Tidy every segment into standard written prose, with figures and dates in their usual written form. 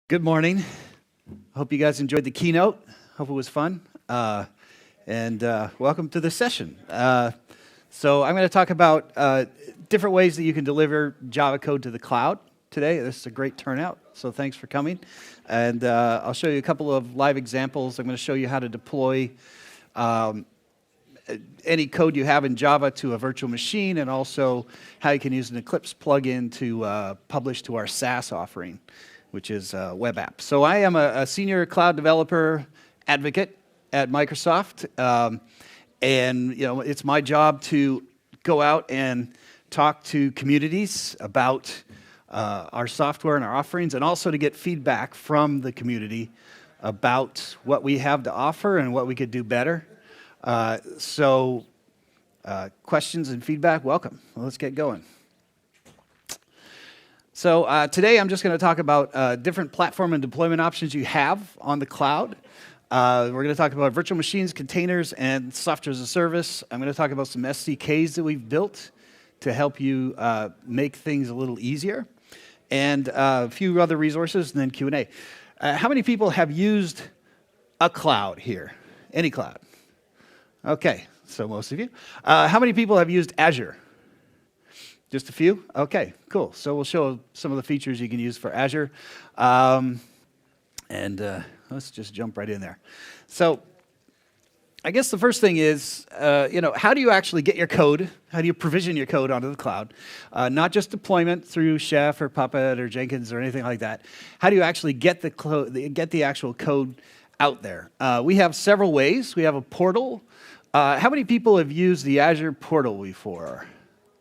Good morning. Hope you guys enjoyed the keynote. Hope it was fun. And welcome to the session. So I'm going to talk about different ways that you can deliver Java code to the cloud today. This is a great turnout, so thanks for coming. And I'll show you a couple of live examples. I'm going to show you how to deploy any code you have in Java to a virtual machine, and also how you can use an Eclipse plugin to publish to our SaaS offering, which is a web app. So I am a senior cloud developer advocate at Microsoft, and it's my job to go out and talk to communities about our software and our offerings, and also to get feedback from the community about what we have to offer and what we could do better. So questions and feedback, welcome. Well, let's get going. So today I'm just going to talk about different platform and deployment options you have on the cloud. We're going to talk about virtual machines, containers, and software as a service. I'm going to talk about some SDKs that we've built to help you make things a little easier, and a few other resources, and then Q&A. How many people have used a cloud here? Any cloud? Okay, so most of you. How many people have used Azure? Just a few? Okay, cool. So we'll show some of the features you can use for Azure. And let's just jump right in there. So I guess the first thing is, how do you actually get your code? How do you provision your code onto the cloud? Not just deployment through Chef or Puppet or Jenkins or anything like that. How do you actually get the actual code out there? We have several ways. We have a portal. How many people have used the Azure portal before?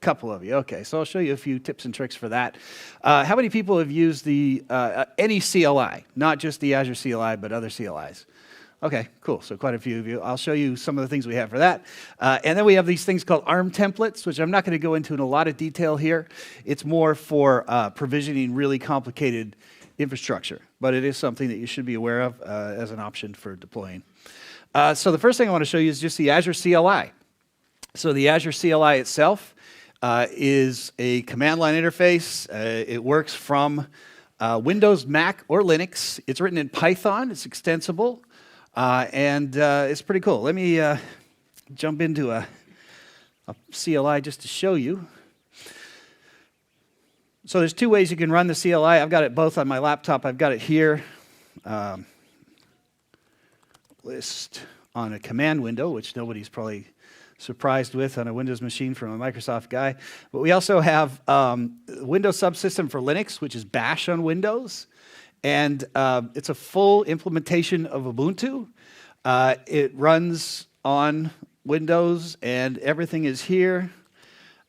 Couple of you. Okay, so I'll show you a few tips and tricks for that. How many people have used the any CLI, not just the Azure CLI, but other CLIs? Okay, cool. So quite a few of you. I'll show you some of the things we have for that. And then we have these things called ARM templates, which I'm not going to go into in a lot of detail here. It's more for provisioning really complicated infrastructure, but it is something that you should be aware of as an option for deploying. So the first thing I want to show you is just the Azure CLI. So the Azure CLI itself is a command line interface. It works from Windows, Mac, or Linux. It's written in Python. It's extensible, and it's pretty cool. Let me jump into a CLI just to show you. So there's two ways you can run the CLI. I've got it both on my laptop. I've got it here. List on a command window, which nobody's probably surprised with on a Windows machine from a Microsoft guy. But we also have Windows subsystem for Linux, which is Bash on Windows. And it's a full implementation of Ubuntu. It runs on Windows, and everything is here.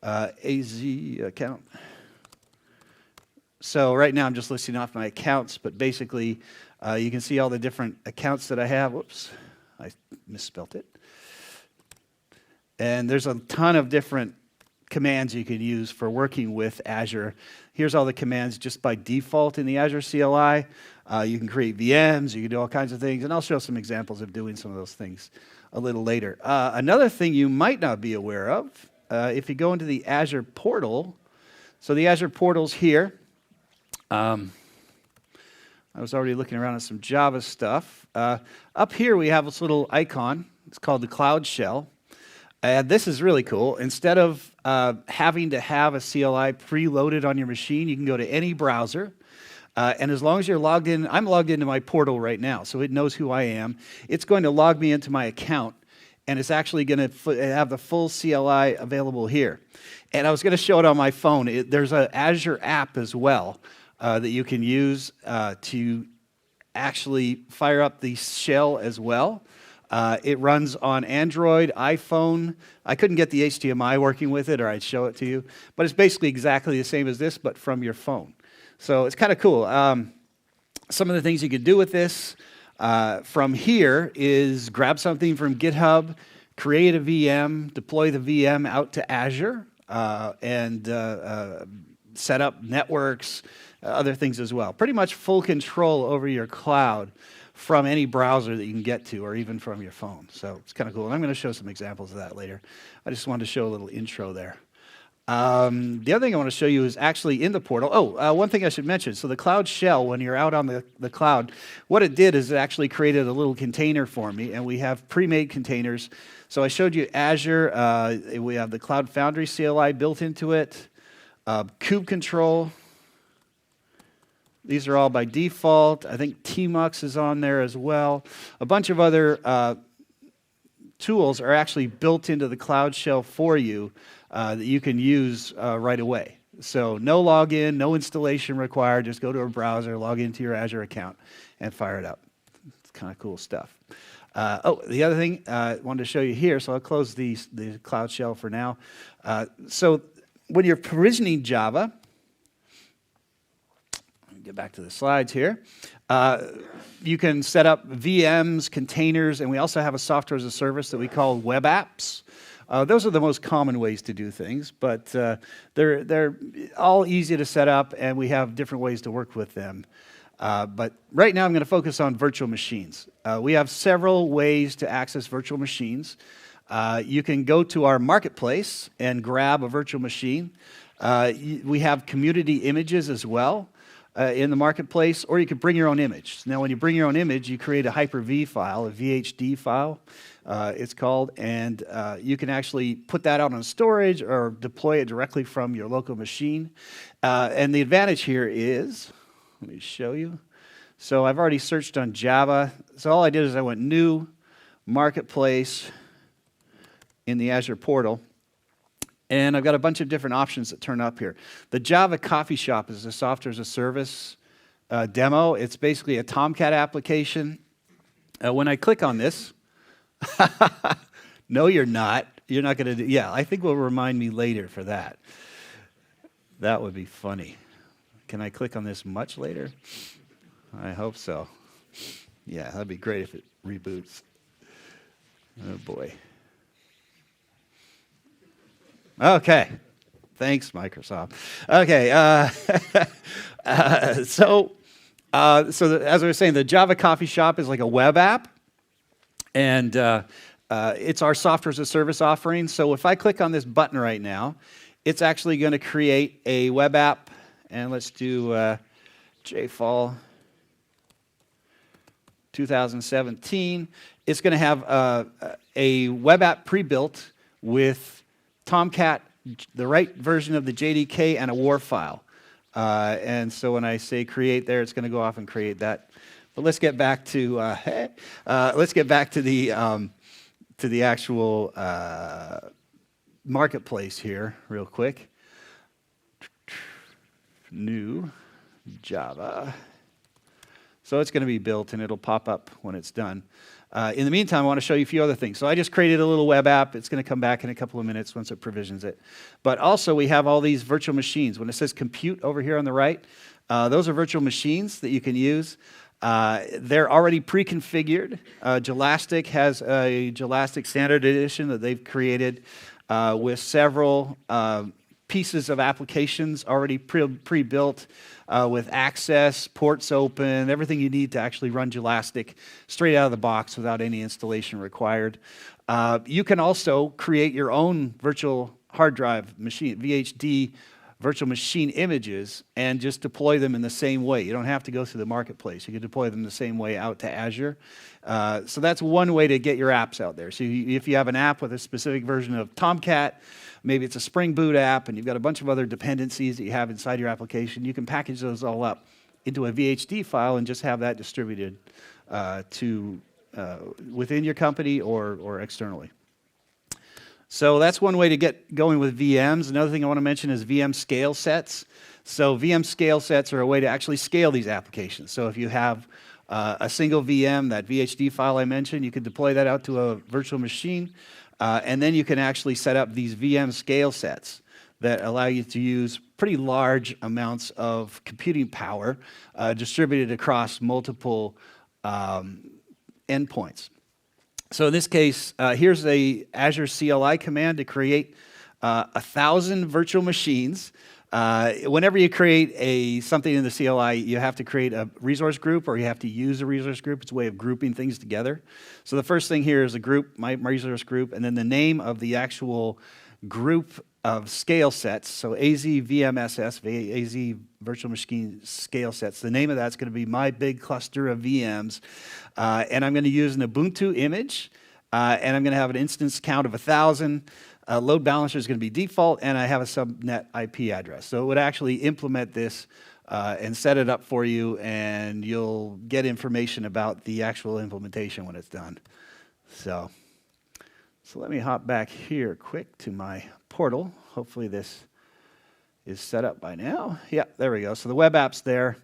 AZ account. So right now I'm just listing off my accounts, but basically you can see all the different accounts that I have. Whoops, I misspelt it. And there's a ton of different commands you can use for working with Azure. Here's all the commands just by default in the Azure CLI. You can create VMs, you can do all kinds of things, and I'll show some examples of doing some of those things a little later. Another thing you might not be aware of, if you go into the Azure portal, so the Azure portal's here. I was already looking around at some Java stuff. Up here we have this little icon. It's called the Cloud Shell. And this is really cool. Instead of having to have a CLI preloaded on your machine, you can go to any browser. And as long as you're logged in, I'm logged into my portal right now, so it knows who I am. It's going to log me into my account, and it's actually going to have the full CLI available here. And I was going to show it on my phone. There's an Azure app as well that you can use to actually fire up the shell as well. It runs on Android, iPhone. I couldn't get the HDMI working with it, or I'd show it to you. But it's basically exactly the same as this, but from your phone. So it's kind of cool. Some of the things you could do with this from here is grab something from GitHub, create a VM, deploy the VM out to Azure, and set up networks, other things as well. Pretty much full control over your cloud from any browser that you can get to, or even from your phone. So it's kind of cool. And I'm going to show some examples of that later. I just wanted to show a little intro there. The other thing I want to show you is actually in the portal. Oh, one thing I should mention. So the Cloud Shell, when you're out on the cloud, what it did is it actually created a little container for me, and we have pre-made containers. So I showed you Azure. We have the Cloud Foundry CLI built into it, kube control. These are all by default. I think Tmux is on there as well. A bunch of other tools are actually built into the Cloud Shell for you that you can use right away. So no login, no installation required. Just go to a browser, log into your Azure account, and fire it up. It's kind of cool stuff. The other thing I wanted to show you here, so I'll close the Cloud Shell for now. So when you're provisioning Java, get back to the slides here. You can set up VMs, containers, and we also have a software as a service that we call web apps. Those are the most common ways to do things, but they're all easy to set up, and we have different ways to work with them. But right now I'm going to focus on virtual machines. We have several ways to access virtual machines. You can go to our marketplace and grab a virtual machine. We have community images as well in the marketplace, or you could bring your own image. Now when you bring your own image, you create a Hyper-V file, a VHD file, it's called, and you can actually put that out on storage or deploy it directly from your local machine. And the advantage here is, let me show you. So I've already searched on Java. So all I did is I went new, marketplace in the Azure portal. And I've got a bunch of different options that turn up here. The Java Coffee Shop is a software as a service demo. It's basically a Tomcat application. When I click on this, no, you're not. You're not going to do, yeah, I think will remind me later for that. That would be funny. Can I click on this much later? I hope so. Yeah, that'd be great if it reboots. Oh boy. Okay. Thanks, Microsoft. Okay. So as I was saying, the Java Coffee Shop is like a web app, and it's our software as a service offering. So if I click on this button right now, it's actually going to create a web app, and let's do JFall 2017. It's going to have a web app pre-built with Tomcat, the right version of the JDK, and a WAR file. And so when I say create there, it's going to go off and create that. But let's get back to the actual marketplace here real quick. New Java. So it's going to be built, and it'll pop up when it's done. In the meantime, I want to show you a few other things. So I just created a little web app. It's going to come back in a couple of minutes once it provisions it. But also, we have all these virtual machines. When it says compute over here on the right, those are virtual machines that you can use. They're already pre-configured. Jelastic has a Jelastic Standard Edition that they've created with several pieces of applications already pre-built with access, ports open, everything you need to actually run Jelastic straight out of the box without any installation required. You can also create your own virtual hard drive machine, VHD virtual machine images, and just deploy them in the same way. You don't have to go through the marketplace. You can deploy them the same way out to Azure. So that's one way to get your apps out there. So if you have an app with a specific version of Tomcat, maybe it's a Spring Boot app, and you've got a bunch of other dependencies that you have inside your application, you can package those all up into a VHD file and just have that distributed within your company or externally. So that's one way to get going with VMs. Another thing I want to mention is VM scale sets. So VM scale sets are a way to actually scale these applications. So if you have a single VM, that VHD file I mentioned, you can deploy that out to a virtual machine. And then you can actually set up these VM scale sets that allow you to use pretty large amounts of computing power distributed across multiple endpoints. So in this case, here's a Azure CLI command to create 1,000 virtual machines. Whenever you create something in the CLI, you have to create a resource group, or you have to use a resource group. It's a way of grouping things together. So the first thing here is a group, my resource group, and then the name of the actual group of scale sets. So AZ VMSS, AZ Virtual Machine Scale Sets. The name of that's going to be my big cluster of VMs. And I'm going to use an Ubuntu image. And I'm going to have an instance count of 1,000. Load balancer is going to be default, and I have a subnet IP address. So it would actually implement this and set it up for you, and you'll get information about the actual implementation when it's done. So let me hop back here quick to my portal. Hopefully this is set up by now. Yeah, there we go. So the web app's there.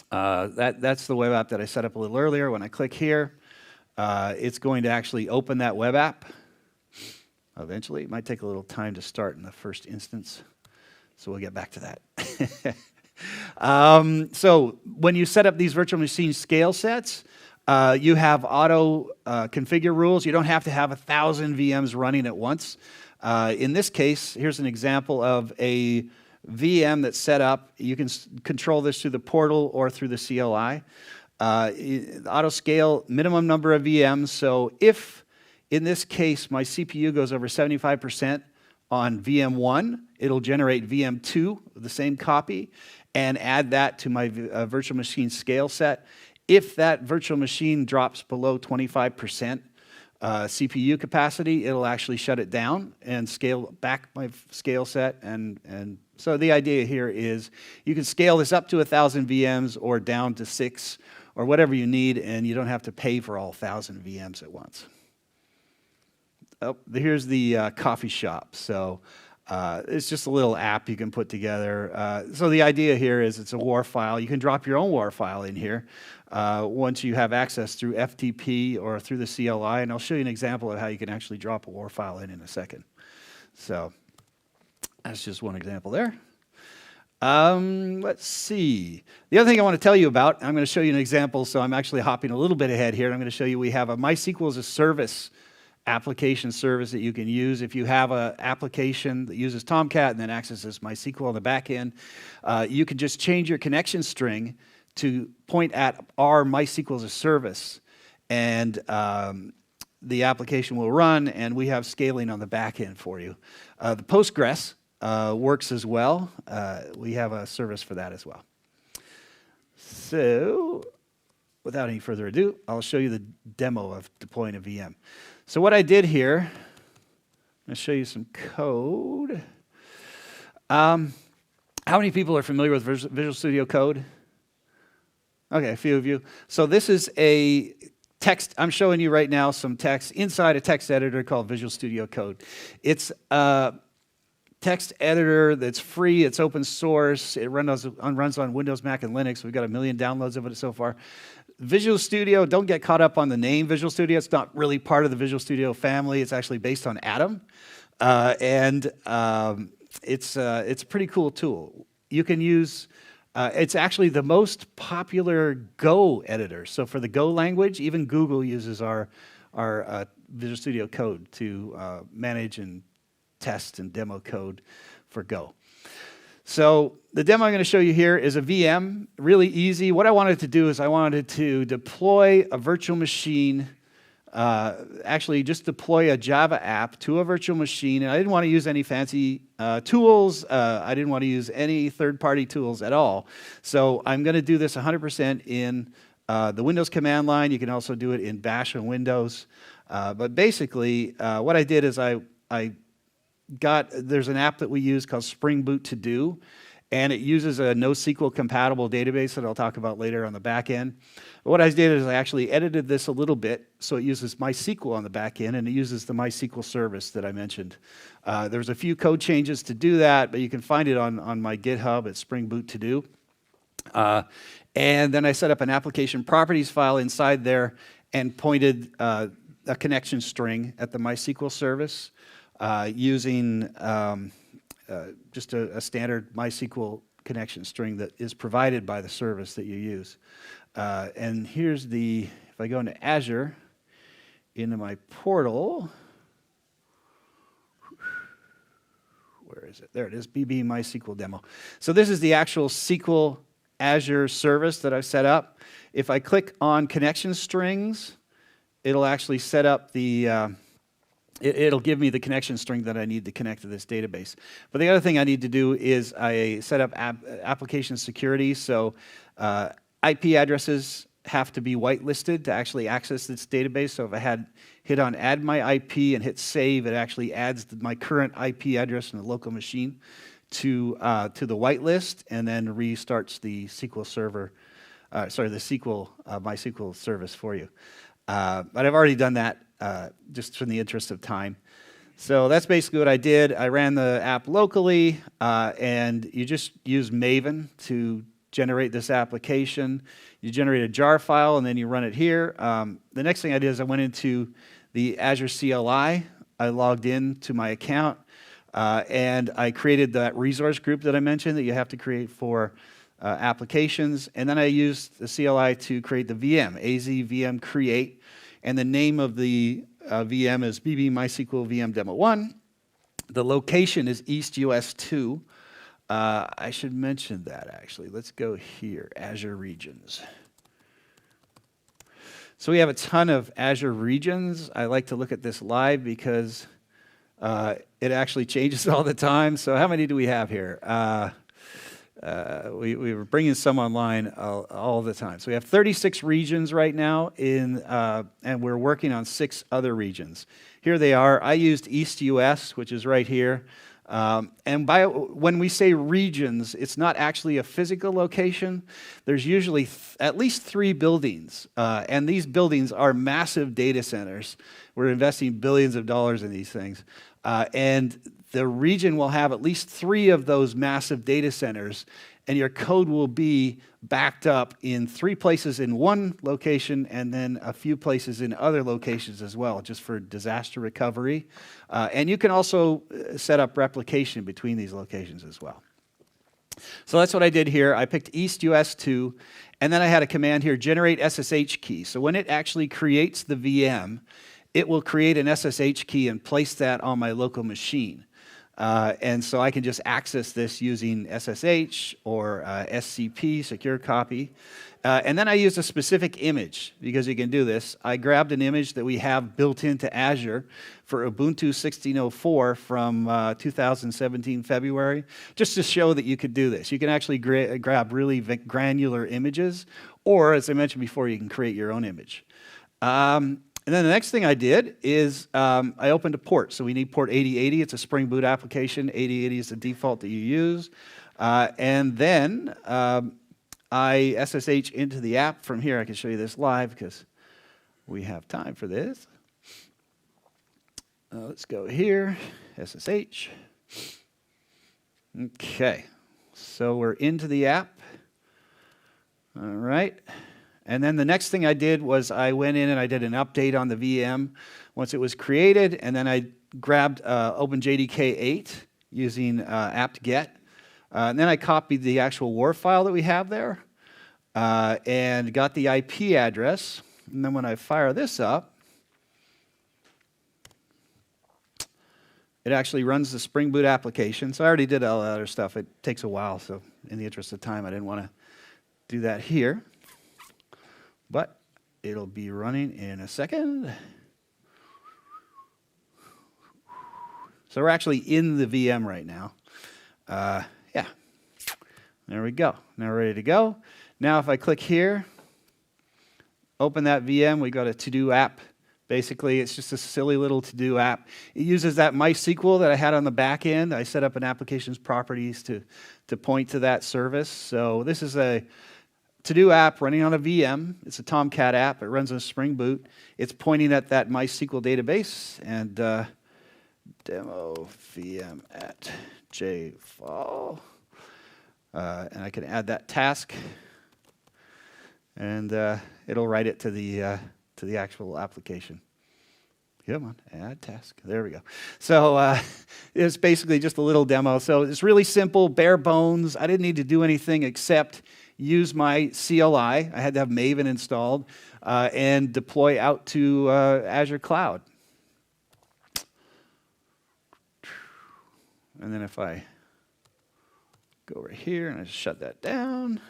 That's the web app that I set up a little earlier. When I click here, it's going to actually open that web app. Eventually, it might take a little time to start in the first instance, so we'll get back to that. So when you set up these virtual machine scale sets, you have auto configure rules. You don't have to have 1,000 VMs running at once. In this case, here's an example of a VM that's set up. You can control this through the portal or through the CLI. Auto scale, minimum number of VMs. So if, in this case, my CPU goes over 75% on VM1, it'll generate VM2, the same copy, and add that to my virtual machine scale set. If that virtual machine drops below 25% CPU capacity, it'll actually shut it down and scale back my scale set. And so the idea here is you can scale this up to 1,000 VMs or down to 6 or whatever you need, and you don't have to pay for all 1,000 VMs at once. Oh, here's the coffee shop. So it's just a little app you can put together. So the idea here is it's a WAR file. You can drop your own WAR file in here once you have access through FTP or through the CLI. And I'll show you an example of how you can actually drop a WAR file in a second. So that's just one example there. Let's see. The other thing I want to tell you about, I'm going to show you an example. So I'm actually hopping a little bit ahead here. And I'm going to show you we have a MySQL as a service application service that you can use. If you have an application that uses Tomcat and then accesses MySQL on the back end, you can just change your connection string to point at our MySQL as a service, and the application will run, and we have scaling on the back end for you. The Postgres works as well. We have a service for that as well. So without any further ado, I'll show you the demo of deploying a VM. So what I did here, I'm going to show you some code. How many people are familiar with Visual Studio Code? Okay, a few of you. So this is a text. I'm showing you right now some text inside a text editor called Visual Studio Code. It's a text editor that's free. It's open source. It runs on Windows, Mac, and Linux. We've got 1 million downloads of it so far. Visual Studio, don't get caught up on the name Visual Studio. It's not really part of the Visual Studio family. It's actually based on Atom. It's a pretty cool tool. You can use, it's actually the most popular Go editor. So for the Go language, even Google uses our Visual Studio Code to manage and test and demo code for Go. So the demo I'm going to show you here is a VM, really easy. What I wanted to do is I wanted to deploy a virtual machine, actually just deploy a Java app to a virtual machine. And I didn't want to use any fancy tools. I didn't want to use any third-party tools at all. So I'm going to do this 100% in the Windows command line. You can also do it in Bash and Windows. But basically, what I did is there's an app that we use called Spring Boot To Do, and it uses a NoSQL compatible database that I'll talk about later on the back end. But what I did is I actually edited this a little bit so it uses MySQL on the back end, and it uses the MySQL service that I mentioned. There's a few code changes to do that, but you can find it on my GitHub at Spring Boot To Do. And then I set up an application properties file inside there and pointed a connection string at the MySQL service. Using just a standard MySQL connection string that is provided by the service that you use. And here's if I go into Azure, into my portal, where is it? There it is, BB MySQL demo. So this is the actual SQL Azure service that I've set up. If I click on connection strings, it'll actually set up the it'll give me the connection string that I need to connect to this database. But the other thing I need to do is I set up application security. So IP addresses have to be whitelisted to actually access this database. So if I hit on add my IP and hit save, it actually adds my current IP address in the local machine to the whitelist, and then restarts the SQL server, the SQL MySQL service for you. But I've already done that just for the interest of time. So that's basically what I did. I ran the app locally, and you just use Maven to generate this application. You generate a jar file, and then you run it here. The next thing I did is I went into the Azure CLI. I logged in to my account, and I created that resource group that I mentioned that you have to create for applications. And then I used the CLI to create the VM, AZ VM create. And the name of the VM is BB MySQL VM Demo 1. The location is East US 2. I should mention that, actually. Let's go here, Azure regions. So we have a ton of Azure regions. I like to look at this live because it actually changes all the time. So how many do we have here? We were bringing some online all the time. So we have 36 regions right now, and we're working on 6 other regions. Here they are. I used East US, which is right here. And when we say regions, it's not actually a physical location. There's usually at least 3 buildings, and these buildings are massive data centers. We're investing billions of dollars in these things. And the region will have at least 3 of those massive data centers, and your code will be backed up in 3 places in one location and then a few places in other locations as well, just for disaster recovery. And you can also set up replication between these locations as well. So that's what I did here. I picked East US 2, and then I had a command here, generate SSH key. So when it actually creates the VM, it will create an SSH key and place that on my local machine. And so I can just access this using SSH or SCP, secure copy. And then I used a specific image, because you can do this. I grabbed an image that we have built into Azure for Ubuntu 16.04 from 2017 February, just to show that you could do this. You can actually grab really granular images, or as I mentioned before, you can create your own image. And then the next thing I did is I opened a port. So we need port 8080. It's a Spring Boot application. 8080 is the default that you use. And then I SSH into the app from here. I can show you this live because we have time for this. Let's go here, SSH. Okay, so we're into the app. All right. And then the next thing I did was I went in and I did an update on the VM once it was created, and then I grabbed OpenJDK 8 using apt-get. And then I copied the actual WAR file that we have there and got the IP address. And then when I fire this up, it actually runs the Spring Boot application. So I already did all the other stuff. It takes a while, so in the interest of time, I didn't want to do that here. But it'll be running in a second. So we're actually in the VM right now. Yeah, there we go. Now we're ready to go. Now if I click here, open that VM, we got a to-do app. Basically, it's just a silly little to-do app. It uses that MySQL that I had on the back end. I set up an application's properties to point to that service. So this is a to-do app running on a VM. It's a Tomcat app. It runs on Spring Boot. It's pointing at that MySQL database, and demo VM at jfall. And I can add that task, and it'll write it to the actual application. Come on, add task. There we go. So it's basically just a little demo. So it's really simple, bare bones. I didn't need to do anything except use my CLI. I had to have Maven installed and deploy out to Azure Cloud. And then if I go over here and I just shut that down,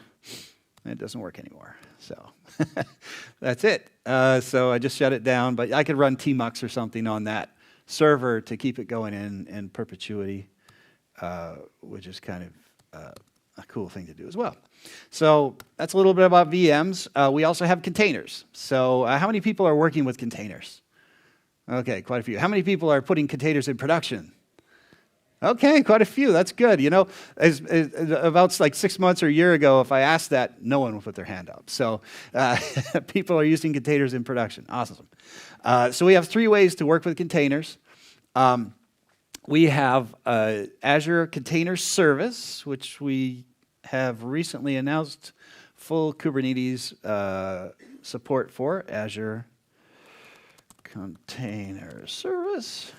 it doesn't work anymore. So that's it. So I just shut it down, but I could run tmux or something on that server to keep it going in perpetuity, which is kind of a cool thing to do as well. So that's a little bit about VMs. We also have containers. So how many people are working with containers? Okay, quite a few. How many people are putting containers in production? Okay, quite a few. That's good. You know, about like 6 months or a year ago, if I asked that, no one would put their hand up. So people are using containers in production. Awesome. So we have 3 ways to work with containers. We have Azure Container Service, which we have recently announced full Kubernetes support for, Azure Container Service.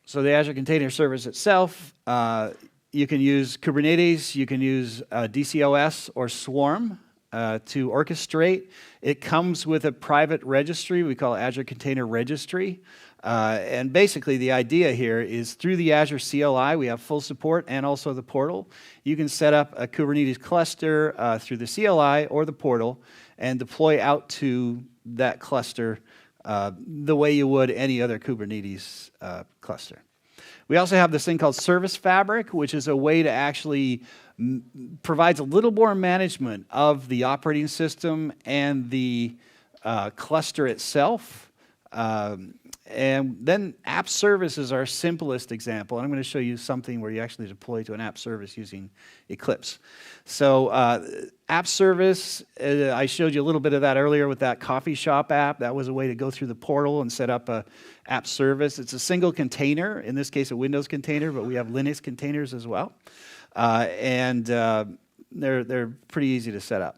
So the Azure Container Service itself, you can use Kubernetes, you can use DCOS or Swarm to orchestrate. It comes with a private registry we call Azure Container Registry. And basically the idea here is through the Azure CLI, we have full support and also the portal. You can set up a Kubernetes cluster through the CLI or the portal and deploy out to that cluster the way you would any other Kubernetes cluster. We also have this thing called Service Fabric, which is a way to actually provides a little more management of the operating system and the cluster itself. And then app service is our simplest example. And I'm going to show you something where you actually deploy to an app service using Eclipse. So app service, I showed you a little bit of that earlier with that coffee shop app. That was a way to go through the portal and set up a app service. It's a single container, in this case a Windows container, but we have Linux containers as well. And they're pretty easy to set up.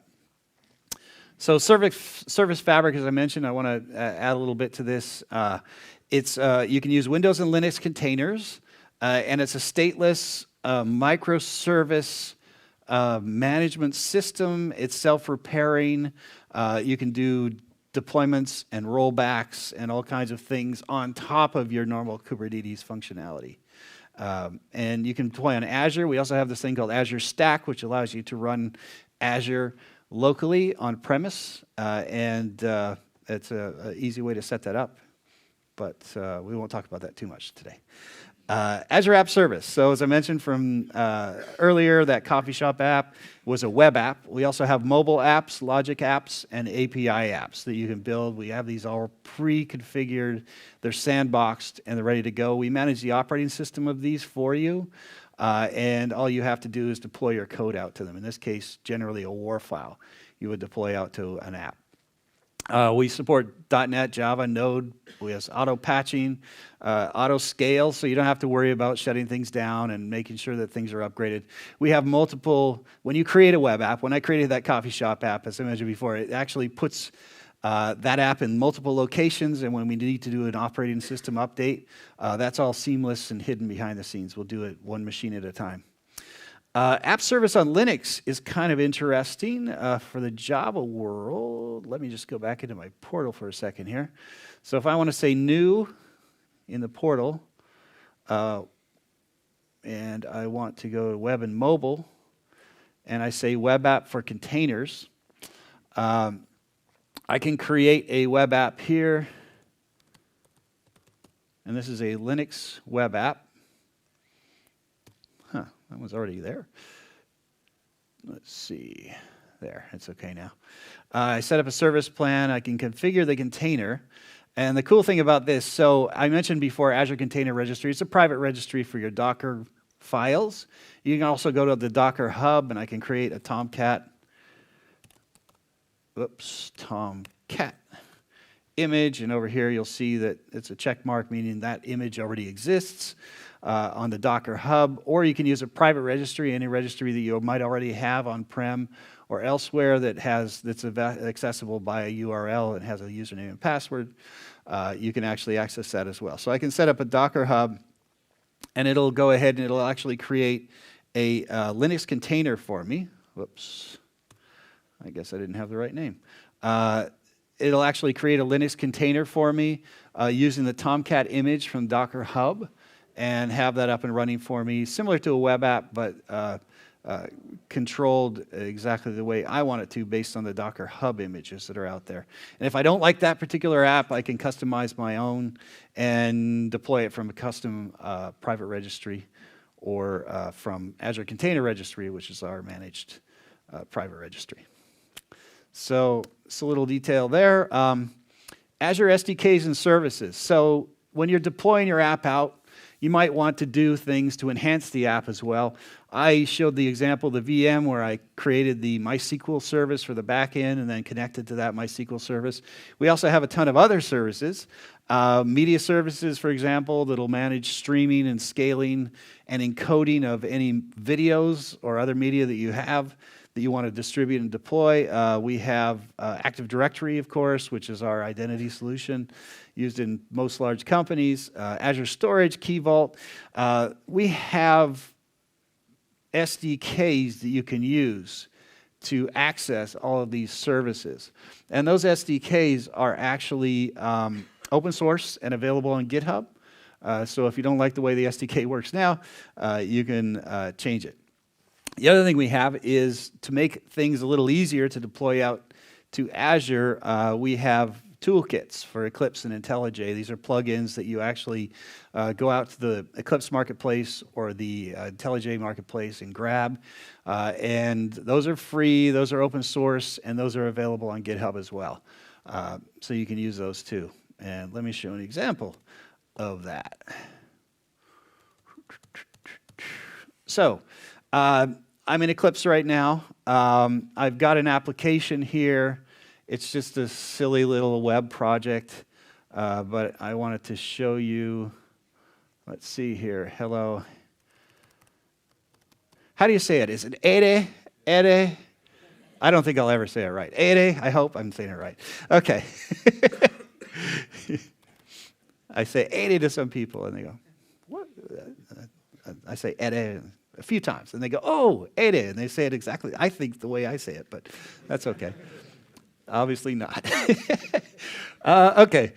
So Service Fabric, as I mentioned, I want to add a little bit to this. You can use Windows and Linux containers, and it's a stateless microservice management system. It's self-repairing. You can do deployments and rollbacks and all kinds of things on top of your normal Kubernetes functionality. And you can deploy on Azure. We also have this thing called Azure Stack, which allows you to run Azure locally on premise, and it's an easy way to set that up, but we won't talk about that too much today. Azure App Service. So as I mentioned from earlier, that coffee shop app was a web app. We also have mobile apps, logic apps, and API apps that you can build. We have these all pre-configured. They're sandboxed, and they're ready to go. We manage the operating system of these for you. And all you have to do is deploy your code out to them. In this case, generally a WAR file you would deploy out to an app. We support .NET, Java, Node. We have auto patching, auto scale, so you don't have to worry about shutting things down and making sure that things are upgraded. We have multiple, when you create a web app, when I created that coffee shop app, as I mentioned before, it actually puts that app in multiple locations, and when we need to do an operating system update, that's all seamless and hidden behind the scenes. We'll do it one machine at a time. App service on Linux is kind of interesting for the Java world. Let me just go back into my portal for a second here. So if I want to say new in the portal, and I want to go to web and mobile, and I say web app for containers, I can create a web app here, and this is a Linux web app. Huh, that was already there. Let's see. There, it's okay now. I set up a service plan. I can configure the container. And the cool thing about this, so I mentioned before Azure Container Registry. It's a private registry for your Docker files. You can also go to the Docker Hub, and I can create a Tomcat image, and over here you'll see that it's a check mark, meaning that image already exists on the Docker Hub, or you can use a private registry, any registry that you might already have on-prem or elsewhere that's accessible by a URL and has a username and password. You can actually access that as well. So I can set up a Docker Hub, and it'll go ahead and it'll actually create a Linux container for me. Whoops. I guess I didn't have the right name. It'll actually create a Linux container for me using the Tomcat image from Docker Hub and have that up and running for me, similar to a web app, but controlled exactly the way I want it to based on the Docker Hub images that are out there. And if I don't like that particular app, I can customize my own and deploy it from a custom private registry or from Azure Container Registry, which is our managed private registry. So it's a little detail there. Azure SDKs and services. So when you're deploying your app out, you might want to do things to enhance the app as well. I showed the example of the VM where I created the MySQL service for the backend and then connected to that MySQL service. We also have a ton of other services. Media services, for example, that'll manage streaming and scaling and encoding of any videos or other media that you have that you want to distribute and deploy. We have Active Directory, of course, which is our identity solution used in most large companies. Azure Storage, Key Vault. We have SDKs that you can use to access all of these services. And those SDKs are actually open source and available on GitHub. So if you don't like the way the SDK works now, you can change it. The other thing we have is to make things a little easier to deploy out to Azure, we have toolkits for Eclipse and IntelliJ. These are plugins that you actually go out to the Eclipse marketplace or the IntelliJ marketplace and grab. And those are free, those are open source, and those are available on GitHub as well. So you can use those too. And let me show an example of that. So, I'm in Eclipse right now. I've got an application here. It's just a silly little web project, but I wanted to show you. Let's see here. Hello. How do you say it? Is it Ede? Ede? I don't think I'll ever say it right. Ede? I hope I'm saying it right. Okay. I say Ede to some people, and they go, what? I say Ede a few times, and they go, oh, Ede, and they say it exactly, I think, the way I say it, but that's okay. Obviously not. Okay.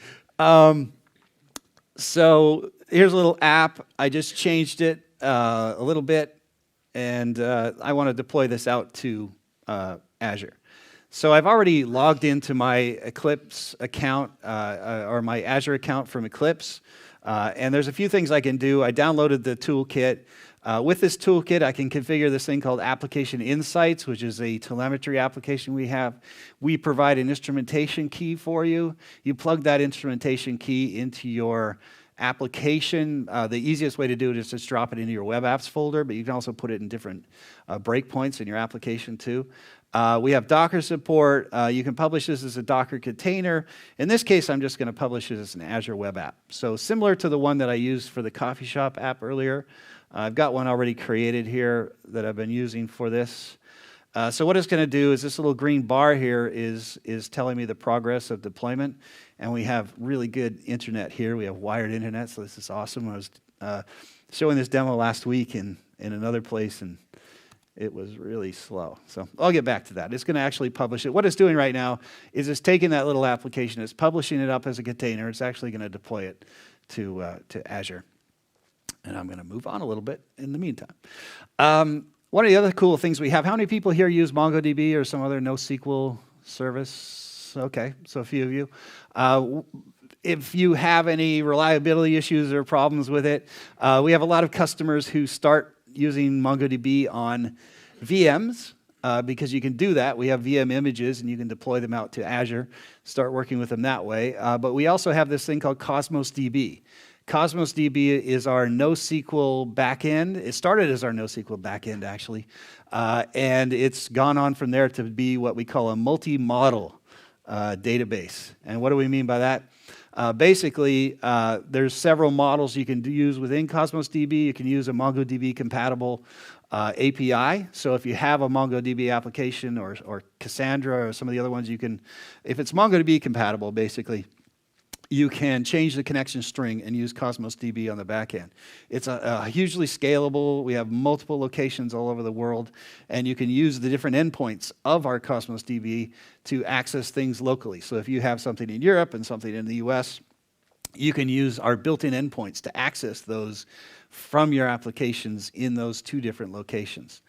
So here's a little app. I just changed it a little bit, and I want to deploy this out to Azure. So I've already logged into my Eclipse account or my Azure account from Eclipse, and there's a few things I can do. I downloaded the toolkit. With this toolkit, I can configure this thing called Application Insights, which is a telemetry application we have. We provide an instrumentation key for you. You plug that instrumentation key into your application. The easiest way to do it is just drop it into your web apps folder, but you can also put it in different breakpoints in your application too. We have Docker support. You can publish this as a Docker container. In this case, I'm just going to publish it as an Azure web app. So similar to the one that I used for the coffee shop app earlier, I've got one already created here that I've been using for this. So what it's going to do is this little green bar here is telling me the progress of deployment. And we have really good internet here. We have wired internet, so this is awesome. I was showing this demo last week in another place, and it was really slow. So I'll get back to that. It's going to actually publish it. What it's doing right now is it's taking that little application, it's publishing it up as a container. It's actually going to deploy it to Azure. And I'm going to move on a little bit in the meantime. One of the other cool things we have, how many people here use MongoDB or some other NoSQL service? Okay, so a few of you. If you have any reliability issues or problems with it, we have a lot of customers who start using MongoDB on VMs because you can do that. We have VM images and you can deploy them out to Azure, start working with them that way. But we also have this thing called Cosmos DB. Cosmos DB is our NoSQL backend. It started as our NoSQL backend, actually, and it's gone on from there to be what we call a multi-model database. And what do we mean by that? Basically, there's several models you can use within Cosmos DB. You can use a MongoDB compatible API. So if you have a MongoDB application or Cassandra or some of the other ones, you can, if it's MongoDB compatible, basically, you can change the connection string and use Cosmos DB on the back end. It's hugely scalable. We have multiple locations all over the world, and you can use the different endpoints of our Cosmos DB to access things locally. So if you have something in Europe and something in the US, you can use our built-in endpoints to access those from your applications in those two different locations.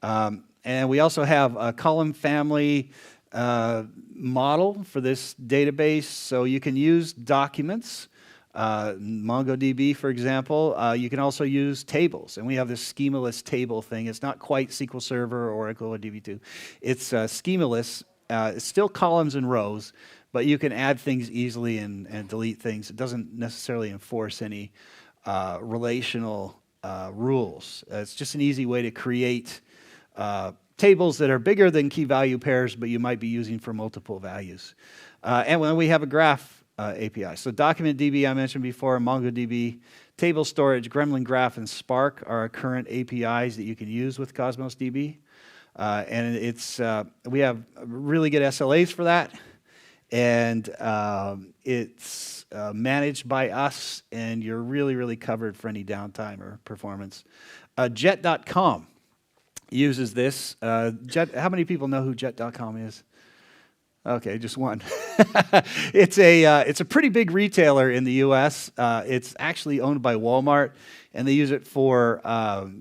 And we also have a column family model for this database, so you can use documents, MongoDB, for example. You can also use tables, and we have this schemaless table thing. It's not quite SQL Server or Oracle or DB2. It's schemaless. It's still columns and rows, but you can add things easily and delete things. It doesn't necessarily enforce any relational rules. It's just an easy way to create tables that are bigger than key value pairs, but you might be using for multiple values. And then we have a graph API. So document DB I mentioned before, MongoDB, table storage, Gremlin Graph, and Spark are our current APIs that you can use with Cosmos DB. And we have really good SLAs for that. And it's managed by us, and you're really, really covered for any downtime or performance. Jet.com uses this. How many people know who Jet.com is? Okay, just one. It's a pretty big retailer in the U.S. It's actually owned by Walmart, and they use it for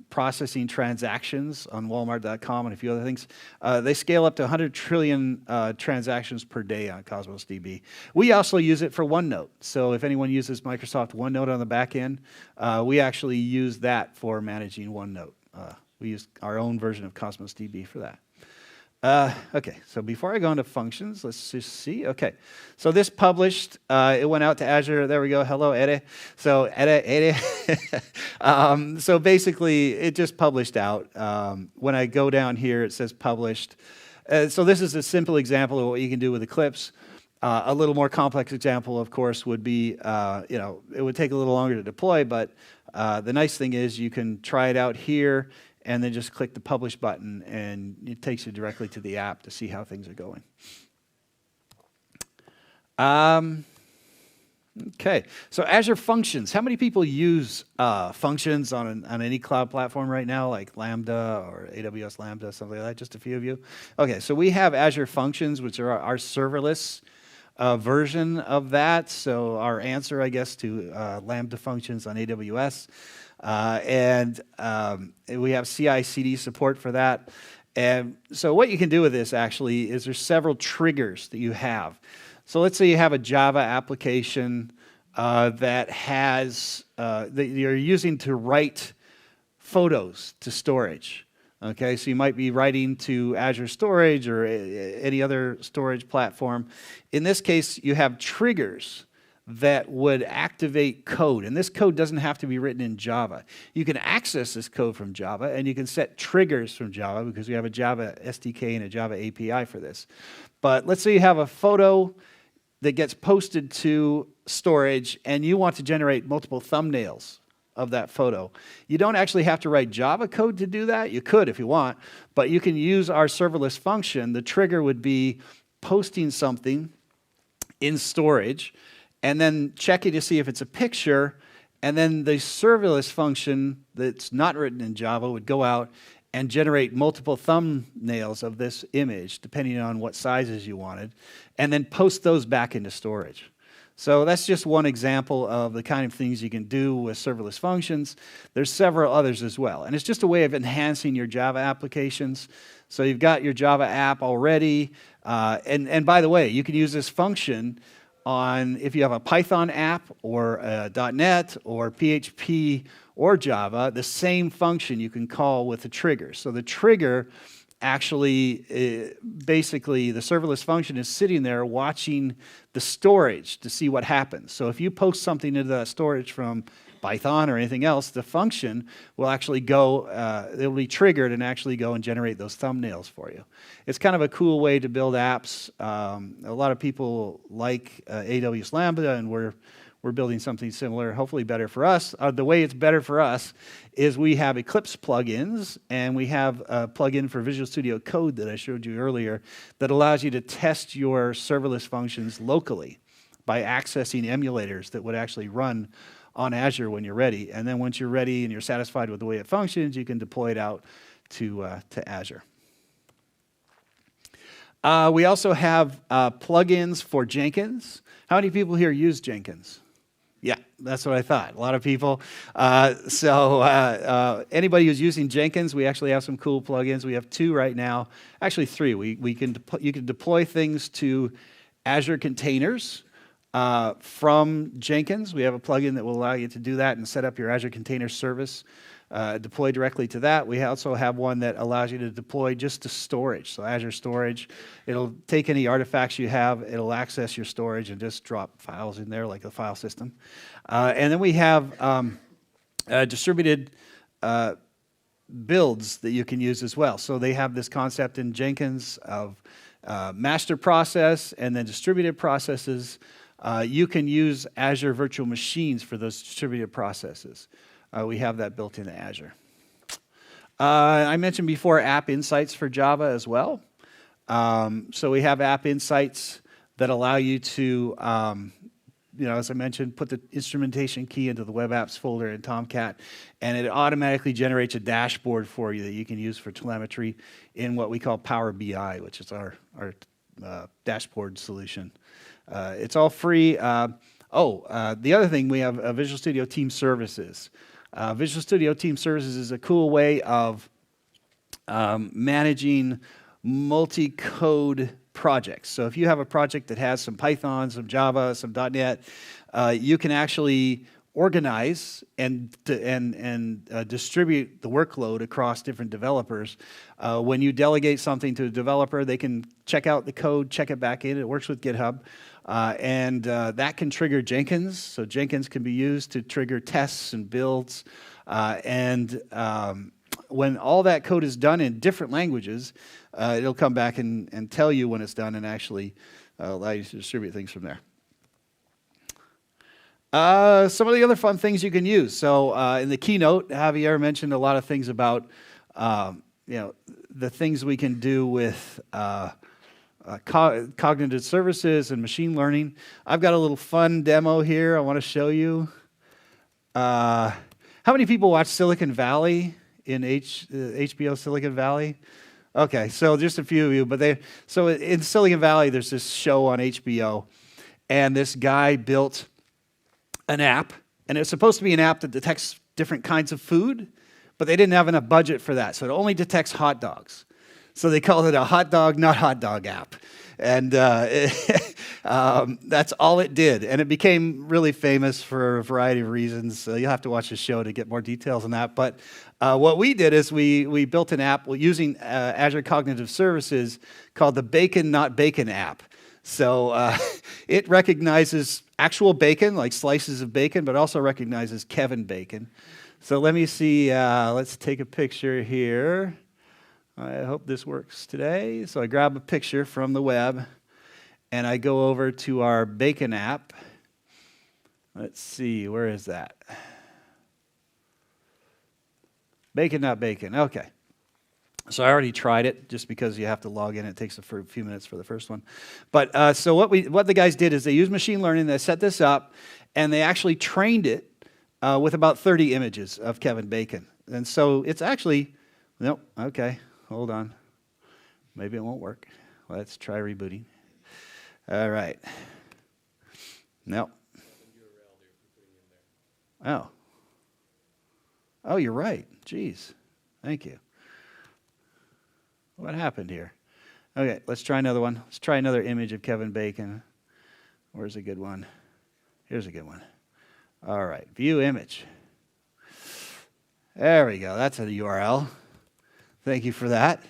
processing transactions on Walmart.com and a few other things. They scale up to 100 trillion transactions per day on Cosmos DB. We also use it for OneNote. So if anyone uses Microsoft OneNote on the back end, we actually use that for managing OneNote. We use our own version of Cosmos DB for that. Okay, so before I go into functions, let's just see. Okay, so this published, it went out to Azure. There we go. Hello, Ede. So, Ede. So basically, it just published out. When I go down here, it says published. So this is a simple example of what you can do with Eclipse. A little more complex example, of course, would be, it would take a little longer to deploy, but the nice thing is you can try it out here, and then just click the publish button, and it takes you directly to the app to see how things are going. Okay, so Azure Functions. How many people use functions on any cloud platform right now, like Lambda or AWS Lambda, something like that? Just a few of you? Okay, so we have Azure Functions, which are our serverless version of that. So our answer, I guess, to Lambda functions on AWS. And we have CI/CD support for that. And so what you can do with this actually is there's several triggers that you have. So let's say you have a Java application that you're using to write photos to storage. Okay, so you might be writing to Azure Storage or any other storage platform. In this case, you have triggers that would activate code. And this code doesn't have to be written in Java. You can access this code from Java, and you can set triggers from Java because we have a Java SDK and a Java API for this. But let's say you have a photo that gets posted to storage, and you want to generate multiple thumbnails of that photo. You don't actually have to write Java code to do that. You could if you want, but you can use our serverless function. The trigger would be posting something in storage, and then checking to see if it's a picture, and then the serverless function that's not written in Java would go out and generate multiple thumbnails of this image, depending on what sizes you wanted, and then post those back into storage. So that's just one example of the kind of things you can do with serverless functions. There's several others as well, and it's just a way of enhancing your Java applications. So you've got your Java app already, and by the way, you can use this function on if you have a Python app or a .NET or PHP or Java, the same function you can call with the trigger. So the trigger actually, basically the serverless function is sitting there watching the storage to see what happens. So if you post something into that storage from Python or anything else, the function will actually go, it'll be triggered and actually go and generate those thumbnails for you. It's kind of a cool way to build apps. A lot of people like AWS Lambda, and we're building something similar, hopefully better for us. The way it's better for us is we have Eclipse plugins, and we have a plugin for Visual Studio Code that I showed you earlier that allows you to test your serverless functions locally by accessing emulators that would actually run on Azure when you're ready. And then once you're ready and you're satisfied with the way it functions, you can deploy it out to Azure. We also have plugins for Jenkins. How many people here use Jenkins? Yeah, that's what I thought. A lot of people. Anybody who's using Jenkins, we actually have some cool plugins. We have 2 right now, actually 3. You can deploy things to Azure containers from Jenkins. We have a plugin that will allow you to do that and set up your Azure Container Service. Deploy directly to that. We also have one that allows you to deploy just to storage. So Azure Storage, it'll take any artifacts you have, it'll access your storage and just drop files in there like a file system. And then we have distributed builds that you can use as well. So they have this concept in Jenkins of master process and then distributed processes. You can use Azure virtual machines for those distributed processes. We have that built into Azure. I mentioned before App Insights for Java as well. So we have App Insights that allow you to, as I mentioned, put the instrumentation key into the Web Apps folder in Tomcat, and it automatically generates a dashboard for you that you can use for telemetry in what we call Power BI, which is our dashboard solution. It's all free. The other thing, we have Visual Studio Team Services. Visual Studio Team Services is a cool way of managing multi-code projects. So if you have a project that has some Python, some Java, some .NET, you can actually organize and distribute the workload across different developers. When you delegate something to a developer, they can check out the code, check it back in. It works with GitHub. And that can trigger Jenkins. So Jenkins can be used to trigger tests and builds. When all that code is done in different languages, it'll come back and tell you when it's done and actually allow you to distribute things from there. Some of the other fun things you can use. So in the keynote, Javier mentioned a lot of things about the things we can do with cognitive services and machine learning. I've got a little fun demo here I want to show you. How many people watch Silicon Valley in HBO Silicon Valley? Okay, so just a few of you, but so in Silicon Valley, there's this show on HBO, and this guy built an app, and it's supposed to be an app that detects different kinds of food, but they didn't have enough budget for that, so it only detects hot dogs. So they called it a hot dog, not hot dog app. And that's all it did. And it became really famous for a variety of reasons. You'll have to watch the show to get more details on that. But what we did is we built an app using Azure Cognitive Services called the Bacon Not Bacon app. So it recognizes actual bacon, like slices of bacon, but also recognizes Kevin Bacon. So let me see. Let's take a picture here. I hope this works today. So I grab a picture from the web, and I go over to our Bacon app. Let's see, where is that? Bacon, not bacon. Okay. So I already tried it, just because you have to log in. It takes a few minutes for the first one. But so what the guys did is they used machine learning. They set this up, and they actually trained it with about 30 images of Kevin Bacon. And so it's actually, nope, okay. Hold on. Maybe it won't work. Let's try rebooting. All right. No. Oh. Oh, you're right. Jeez. Thank you. What happened here? Okay, let's try another one. Let's try another image of Kevin Bacon. Where's a good one? Here's a good one. All right. View image. There we go. That's a URL. Thank you for that.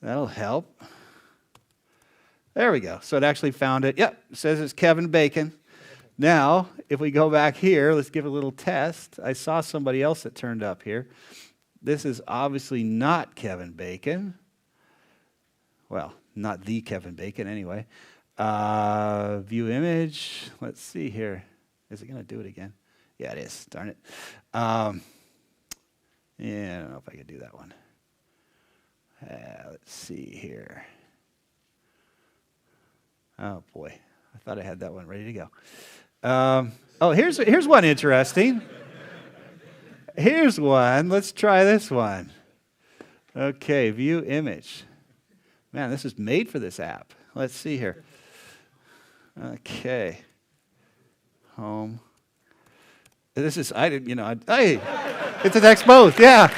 That'll help. There we go. So it actually found it. Yep, it says it's Kevin Bacon. Now, if we go back here, let's give a little test. I saw somebody else that turned up here. This is obviously not Kevin Bacon. Well, not the Kevin Bacon anyway. View image. Let's see here. Is it going to do it again? Yeah, it is. Darn it. Yeah, I don't know if I can do that one. Let's see here. Oh, boy. I thought I had that one ready to go. Here's one interesting. Here's one. Let's try this one. Okay, view image. Man, this is made for this app. Let's see here. Okay. Home. This is, I didn't, hey, it's an X both, yeah.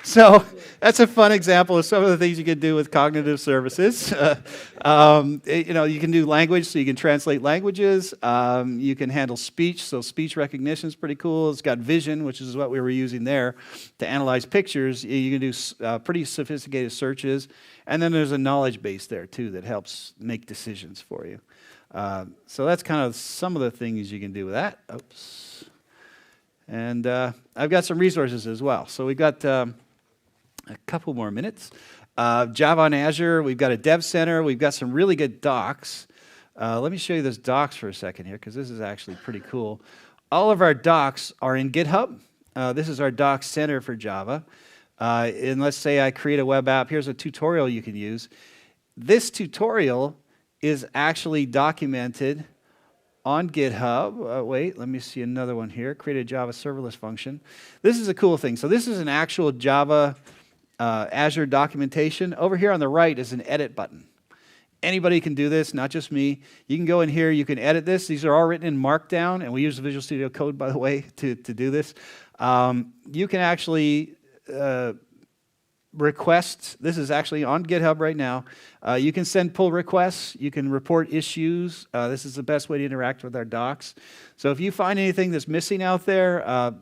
So that's a fun example of some of the things you can do with cognitive services. You can do language, so you can translate languages. You can handle speech, so speech recognition is pretty cool. It's got vision, which is what we were using there to analyze pictures. You can do pretty sophisticated searches. And then there's a knowledge base there, too, that helps make decisions for you. So that's kind of some of the things you can do with that. Oops. And I've got some resources as well. So we've got a couple more minutes. Java on Azure, we've got a dev center. We've got some really good docs. Let me show you this docs for a second here, because this is actually pretty cool. All of our docs are in GitHub. This is our docs center for Java. And let's say I create a web app. Here's a tutorial you can use. This tutorial is actually documented on GitHub. Wait, let me see another one here. Create a Java serverless function. This is a cool thing. So this is an actual Java Azure documentation. Over here on the right is an edit button. Anybody can do this, not just me. You can go in here, you can edit this. These are all written in Markdown, and we use Visual Studio Code, by the way, to do this. You can actually request. This is actually on GitHub right now. You can send pull requests. You can report issues. This is the best way to interact with our docs. So if you find anything that's missing out there,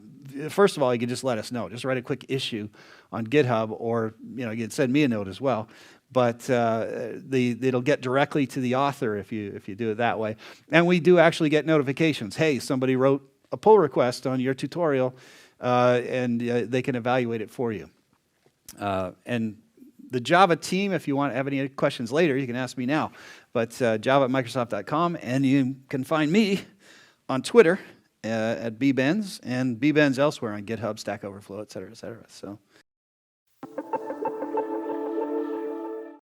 first of all, you can just let us know. Just write a quick issue on GitHub, or you can send me a note as well. But it'll get directly to the author if you do it that way. And we do actually get notifications. Hey, somebody wrote a pull request on your tutorial, and they can evaluate it for you. And the Java team, if you have any questions later, you can ask me now. But java@microsoft.com, and you can find me on Twitter at bbenz, and bbenz elsewhere on GitHub, Stack Overflow, et cetera, et cetera. So.